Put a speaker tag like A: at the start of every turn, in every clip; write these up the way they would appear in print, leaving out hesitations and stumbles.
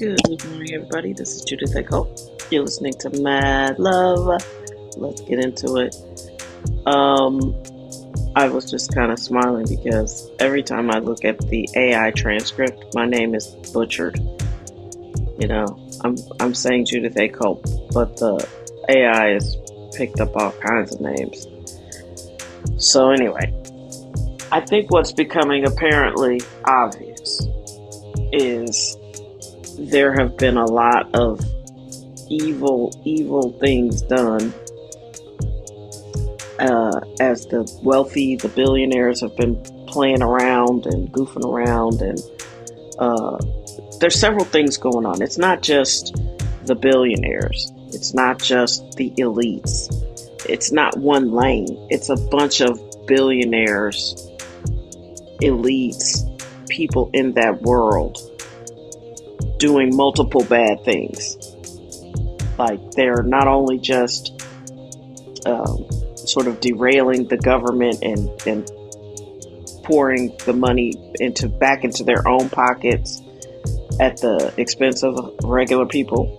A: Good morning, everybody. This is Judith Echo. You're listening to Mad Love. Let's get into it. I was just kind of smiling because every time I look at the AI transcript, my name is butchered. You know, I'm saying Judith Echo, but the AI has picked up all kinds of names. So anyway, I think what's becoming apparently obvious is there have been a lot of evil things done as the wealthy, the billionaires have been playing around and goofing around, and there's several things going on. It's not just the billionaires. It's not just the elites. It's not one lane. It's a bunch of billionaires, elites, people in that world doing multiple bad things. Like, they're not only just sort of derailing the government and pouring the money back into their own pockets at the expense of regular people.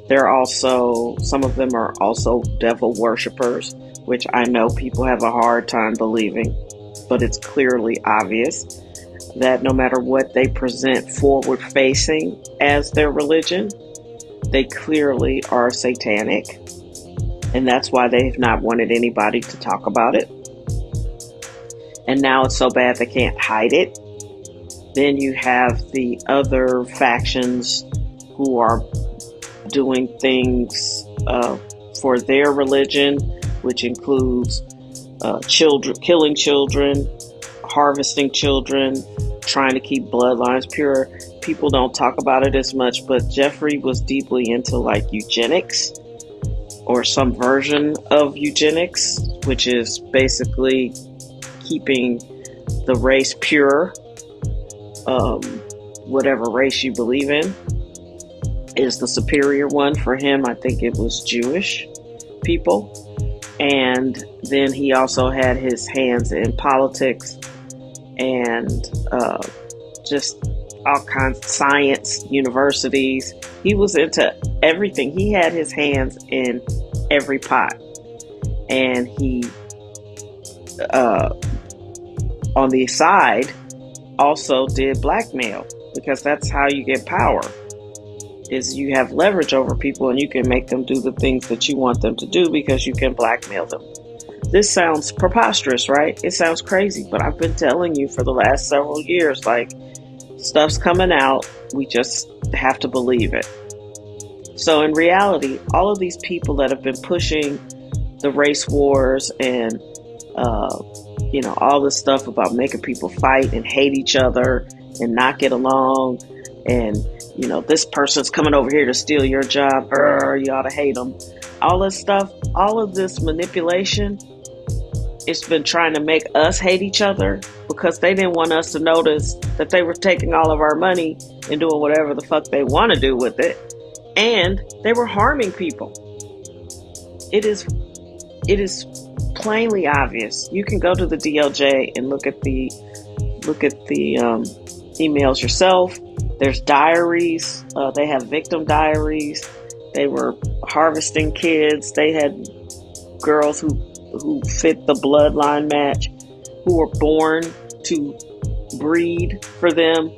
A: Some of them are also devil worshippers, which I know people have a hard time believing, but it's clearly obvious that no matter what they present forward facing as their religion, they clearly are satanic. And that's why they've not wanted anybody to talk about it. And now it's so bad they can't hide it. Then you have the other factions who are doing things for their religion, which includes killing children, harvesting children, trying to keep bloodlines pure. People don't talk about it as much, but Jeffrey was deeply into like eugenics or some version of eugenics, which is basically keeping the race pure. Whatever race you believe in is the superior one. For him, I think it was Jewish people. And then he also had his hands in politics and just all kinds of science, universities. He was into everything. He had his hands in every pot. And he, on the side, also did blackmail, because that's how you get power, is you have leverage over people and you can make them do the things that you want them to do because you can blackmail them. This sounds preposterous, right? It sounds crazy, but I've been telling you for the last several years, like, stuff's coming out. We just have to believe it. So in reality, all of these people that have been pushing the race wars and, all this stuff about making people fight and hate each other and not get along, and, this person's coming over here to steal your job, you ought to hate them. All this stuff, all of this manipulation, it's been trying to make us hate each other because they didn't want us to notice that they were taking all of our money and doing whatever the fuck they want to do with it. And they were harming people. It is plainly obvious. You can go to the DLJ and look at the emails yourself. There's diaries. They have victim diaries. They were harvesting kids. They had girls who fit the bloodline match, who were born to breed for them,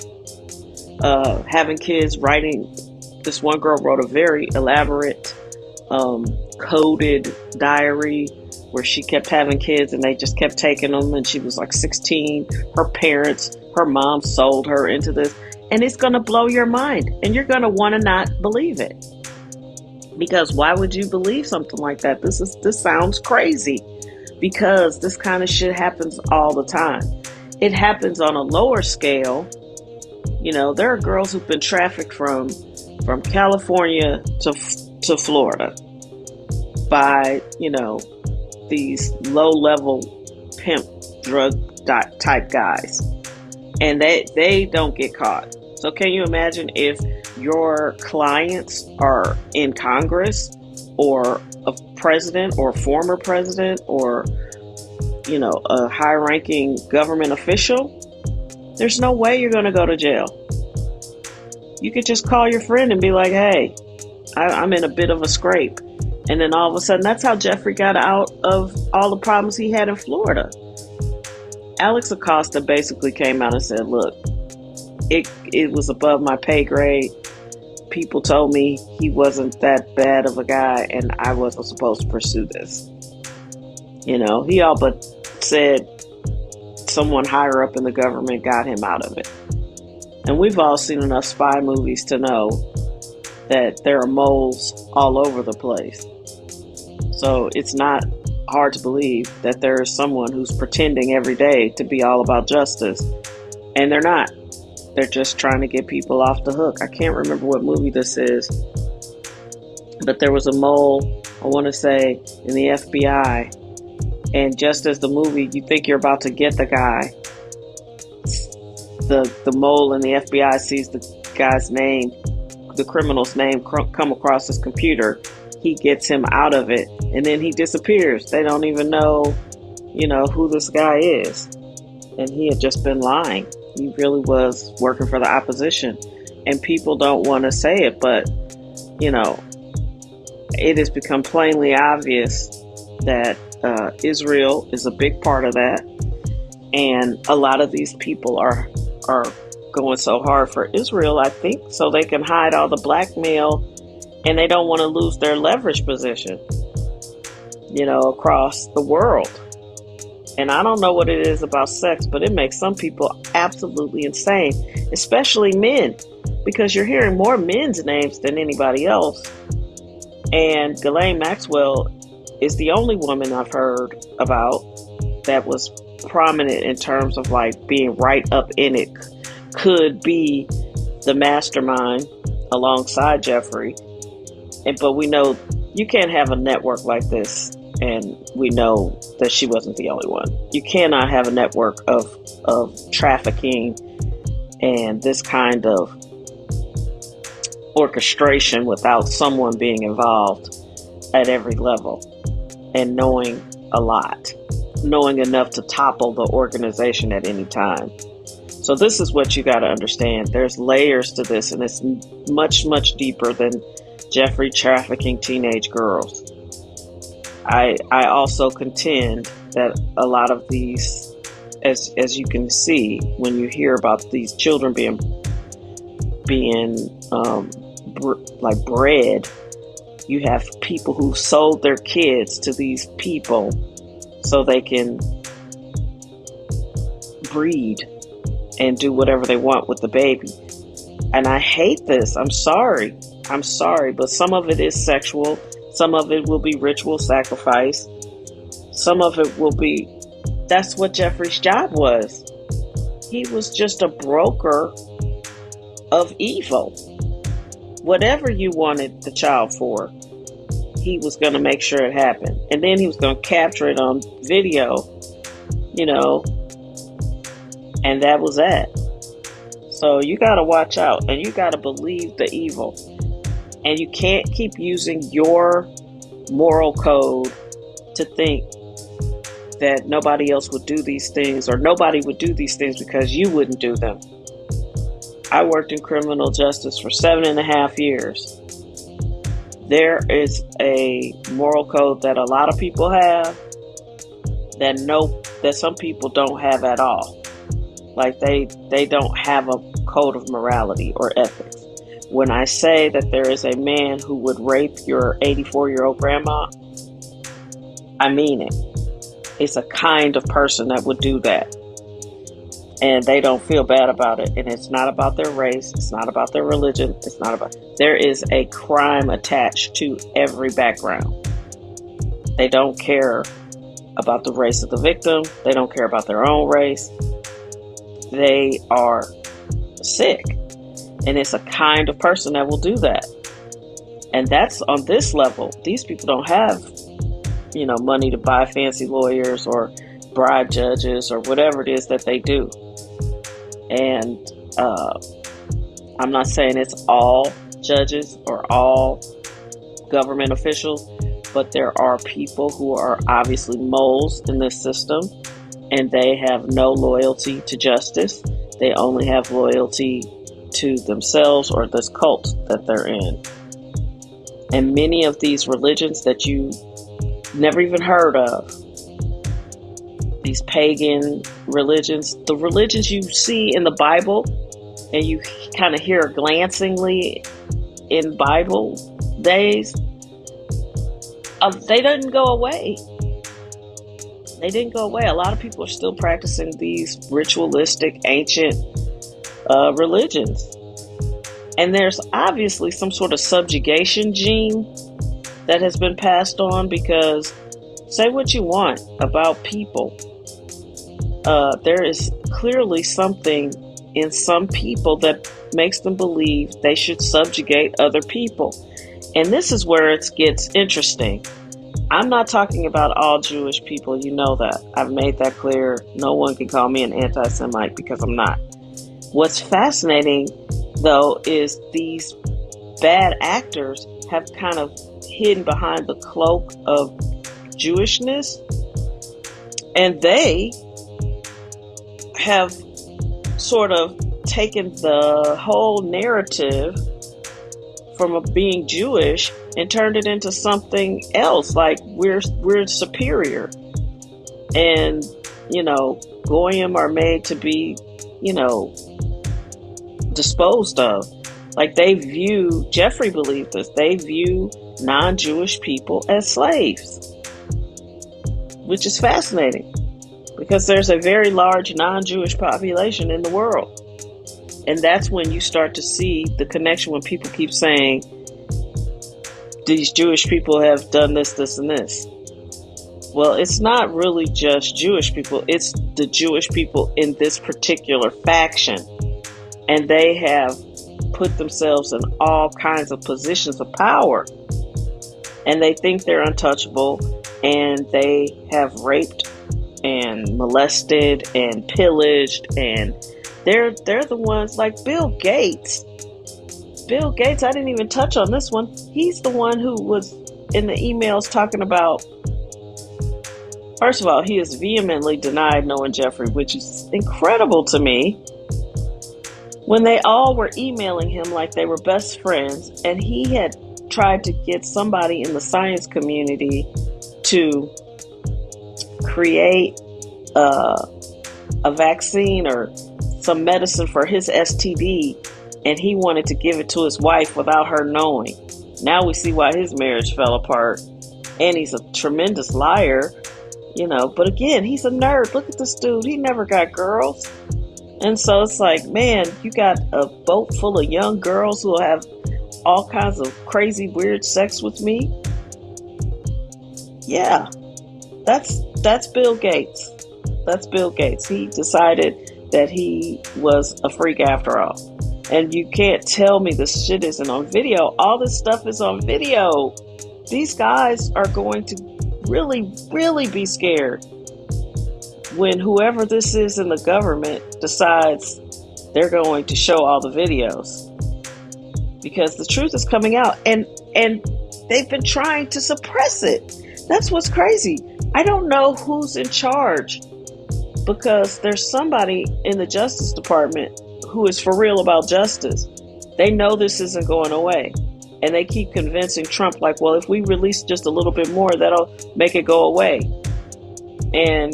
A: having kids, writing. This one girl wrote a very elaborate coded diary where she kept having kids and they just kept taking them, and she was like 16. Her mom sold her into this, and it's going to blow your mind, and you're going to want to not believe it. Because why would you believe something like that? This sounds crazy, because this kind of shit happens all the time. It happens on a lower scale. There are girls who've been trafficked from California to Florida by, these low-level pimp drug type guys. And they don't get caught. So can you imagine if your clients are in Congress or a president or former president or, a high-ranking government official? There's no way you're going to go to jail. You could just call your friend and be like, hey, I'm in a bit of a scrape. And then all of a sudden, that's how Jeffrey got out of all the problems he had in Florida. Alex Acosta basically came out and said, look, it was above my pay grade. People told me he wasn't that bad of a guy and I wasn't supposed to pursue this. You know, he all but said someone higher up in the government got him out of it. And we've all seen enough spy movies to know that there are moles all over the place. So it's not hard to believe that there is someone who's pretending every day to be all about justice, and they're not. They're just trying to get people off the hook. I can't remember what movie this is, but there was a mole, I want to say, in the FBI, and just as the movie, you think you're about to get the guy, the mole in the FBI sees the guy's name, the criminal's name, come across his computer. He gets him out of it, and then he disappears. They don't even know, who this guy is. And he had just been lying. He really was working for the opposition. And people don't want to say it, but, it has become plainly obvious that Israel is a big part of that. And a lot of these people are going so hard for Israel, I think, so they can hide all the blackmail, and they don't want to lose their leverage position, across the world. And I don't know what it is about sex, but it makes some people absolutely insane, especially men, because you're hearing more men's names than anybody else. And Ghislaine Maxwell is the only woman I've heard about that was prominent in terms of like being right up in it, could be the mastermind alongside Jeffrey. But we know you can't have a network like this, and we know that she wasn't the only one. You cannot have a network of trafficking and this kind of orchestration without someone being involved at every level and knowing a lot, knowing enough to topple the organization at any time. So this is what you got to understand. There's layers to this, and it's much, much deeper than Jeffrey trafficking teenage girls. I also contend that a lot of these, as you can see when you hear about these children being bred, you have people who sold their kids to these people so they can breed and do whatever they want with the baby. And I hate this. I'm sorry, but some of it is sexual. Some of it will be ritual sacrifice. Some of it will be, that's what Jeffrey's job was. He was just a broker of evil. Whatever you wanted the child for, he was going to make sure it happened. And then he was going to capture it on video, and that was that. So you got to watch out, and you got to believe the evil. And you can't keep using your moral code to think that nobody else would do these things, or nobody would do these things because you wouldn't do them. I worked in criminal justice for 7.5 years. There is a moral code that a lot of people have that some people don't have at all. Like they don't have a code of morality or ethics. When I say that there is a man who would rape your 84-year-old grandma, I mean it. It's a kind of person that would do that. And they don't feel bad about it. And it's not about their race. It's not about their religion. There is a crime attached to every background. They don't care about the race of the victim. They don't care about their own race. They are sick. And it's a kind of person that will do that. And that's on this level. These people don't have, money to buy fancy lawyers or bribe judges or whatever it is that they do. And I'm not saying it's all judges or all government officials, but there are people who are obviously moles in this system, and they have no loyalty to justice. They only have loyalty to themselves or this cult that they're in. And many of these religions that you never even heard of, these pagan religions, the religions you see in the Bible and you kind of hear glancingly in Bible days, they didn't go away. They didn't go away. A lot of people are still practicing these ritualistic, ancient religions. And there's obviously some sort of subjugation gene that has been passed on, because say what you want about people, there is clearly something in some people that makes them believe they should subjugate other people. And this is where it gets interesting. I'm not talking about all Jewish people. You know that. I've made that clear. No one can call me an anti-Semite, because I'm not. What's fascinating, though, is these bad actors have kind of hidden behind the cloak of Jewishness, and they have sort of taken the whole narrative from being Jewish and turned it into something else, like we're superior, and goyim are made to be disposed of. Like Jeffrey believed this, they view non-Jewish people as slaves, which is fascinating because there's a very large non-Jewish population in the world. And that's when you start to see the connection when people keep saying, these Jewish people have done this, this, and this. Well, it's not really just Jewish people. It's the Jewish people in this particular faction. And they have put themselves in all kinds of positions of power. And they think they're untouchable. And they have raped and molested and pillaged. And they're the ones like Bill Gates. Bill Gates, I didn't even touch on this one. He's the one who was in the emails talking about, first of all, he has vehemently denied knowing Jeffrey, which is incredible to me. When they all were emailing him like they were best friends, and he had tried to get somebody in the science community to create a vaccine or some medicine for his STD, and he wanted to give it to his wife without her knowing. Now we see why his marriage fell apart. And he's a tremendous liar, but again, he's a nerd. Look at this dude. He never got girls. And so it's like, man, you got a boat full of young girls who will have all kinds of crazy, weird sex with me. Yeah, that's Bill Gates. That's Bill Gates. He decided that he was a freak after all. And you can't tell me this shit isn't on video. All this stuff is on video. These guys are going to really, really be scared when whoever this is in the government decides they're going to show all the videos. Because the truth is coming out, and they've been trying to suppress it. That's what's crazy. I don't know who's in charge, because there's somebody in the Justice Department who is for real about justice. They know this isn't going away. And they keep convincing Trump, like, well, if we release just a little bit more, that'll make it go away. And,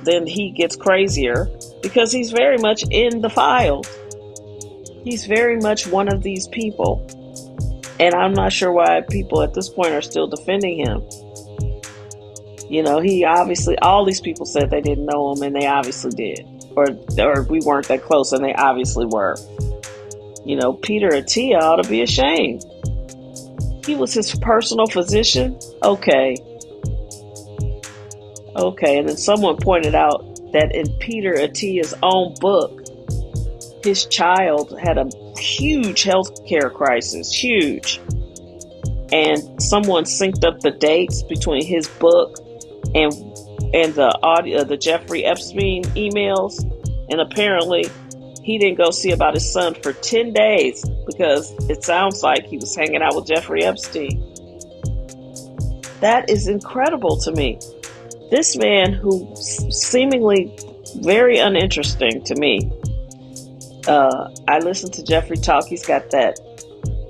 A: then he gets crazier because he's very much in the files. He's very much one of these people. And I'm not sure why people at this point are still defending him. He obviously, all these people said they didn't know him, and they obviously did. Or we weren't that close, and they obviously were. Peter Attia ought to be ashamed. He was his personal physician? Okay, and then someone pointed out that in Peter Attia's own book, his child had a huge health care crisis, huge. And someone synced up the dates between his book and the audio, the Jeffrey Epstein emails, and apparently he didn't go see about his son for 10 days because it sounds like he was hanging out with Jeffrey Epstein. That is incredible to me. This man, who seemingly very uninteresting to me, I listened to Jeffrey talk. He's got that.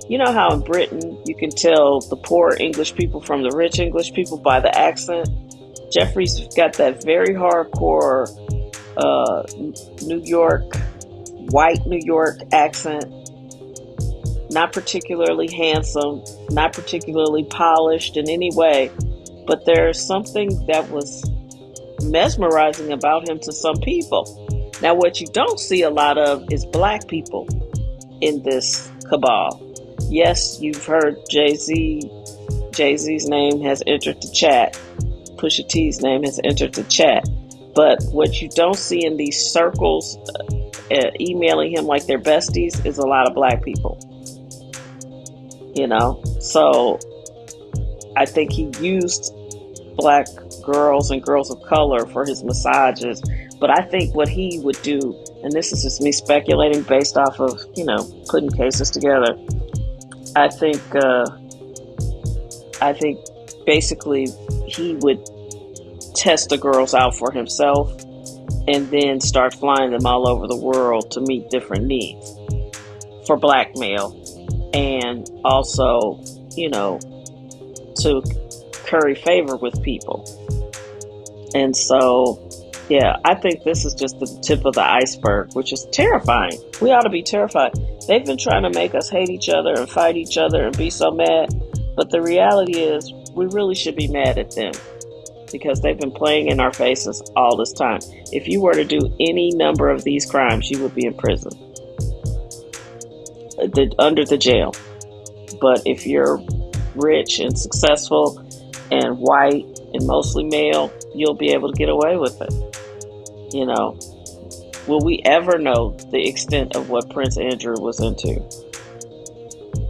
A: You know how in Britain you can tell the poor English people from the rich English people by the accent? Jeffrey's got that very hardcore New York, white New York accent. Not particularly handsome, not particularly polished in any way, but there's something that was mesmerizing about him to some people. Now, what you don't see a lot of is black people in this cabal. Yes, you've heard Jay-Z. Jay-Z's name has entered the chat. Pusha T's name has entered the chat. But what you don't see in these circles emailing him like they're besties is a lot of black people. You know? So I think he used black girls and girls of color for his massages. But I think what he would do, and this is just me speculating based off of, putting cases together. I think basically he would test the girls out for himself and then start flying them all over the world to meet different needs for blackmail, and also, to curry favor with people. And so, yeah, I think this is just the tip of the iceberg, which is terrifying. We ought to be terrified. They've been trying to make us hate each other and fight each other and be so mad. But the reality is we really should be mad at them because they've been playing in our faces all this time. If you were to do any number of these crimes, you would be in prison, under the jail. But if you're rich and successful and white and mostly male, you'll be able to get away with it. Will we ever know the extent of what Prince Andrew was into?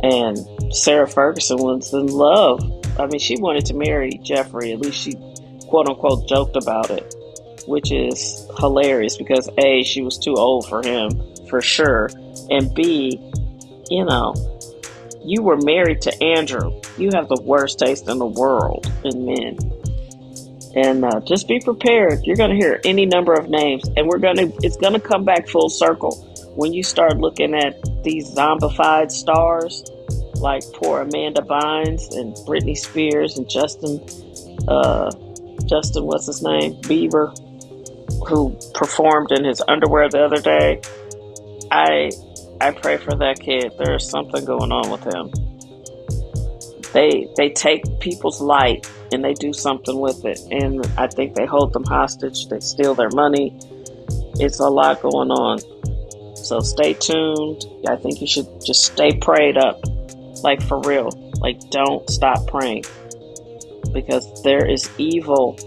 A: And Sarah Ferguson was in love. I mean, she wanted to marry Jeffrey. At least she, quote unquote, joked about it, which is hilarious because A, she was too old for him, for sure. And B, you were married to Andrew. You have the worst taste in the world in men. And just be prepared. You're going to hear any number of names, and it's going to come back full circle when you start looking at these zombified stars like poor Amanda Bynes and Britney Spears and Justin, what's his name, Bieber, who performed in his underwear the other day. I pray for that kid. There's something going on with him. They take people's light and they do something with it. And I think they hold them hostage. They steal their money. It's a lot going on. So stay tuned. I think you should just stay prayed up. Like, for real. Like, don't stop praying. Because there is evil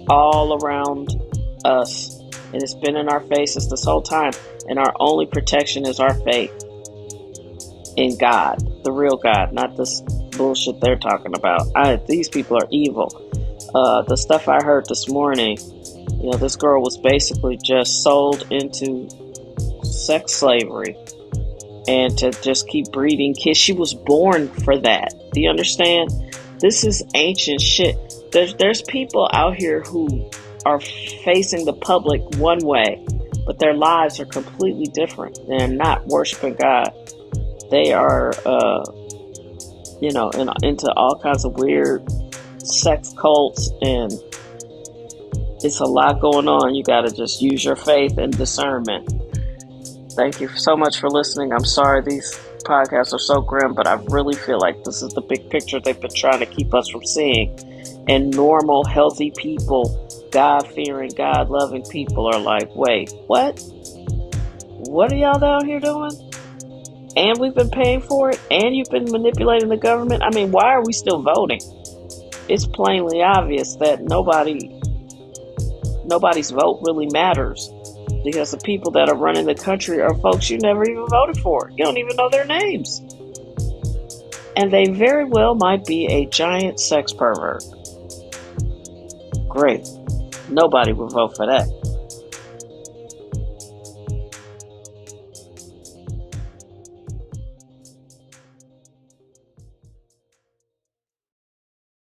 A: all around us. And it's been in our faces this whole time. And our only protection is our faith in God. The real God. Not this bullshit they're talking about. These people are evil. The stuff I heard this morning, this girl was basically just sold into sex slavery and to just keep breeding kids. She was born for that. Do you understand? This is ancient shit. There's people out here who are facing the public one way, but their lives are completely different. They're not worshiping God. They are into all kinds of weird sex cults, and it's a lot going on. You got to just use your faith and discernment. Thank you so much for listening. I'm sorry these podcasts are so grim, but I really feel like this is the big picture they've been trying to keep us from seeing. And normal, healthy people, God-fearing, God-loving people are like, wait, what? What are y'all down here doing? And we've been paying for it, and you've been manipulating the government. I mean, why are we still voting? It's plainly obvious that nobody's vote really matters, because the people that are running the country are folks you never even voted for. You don't even know their names. And they very well might be a giant sex pervert. Great. Nobody would vote for that.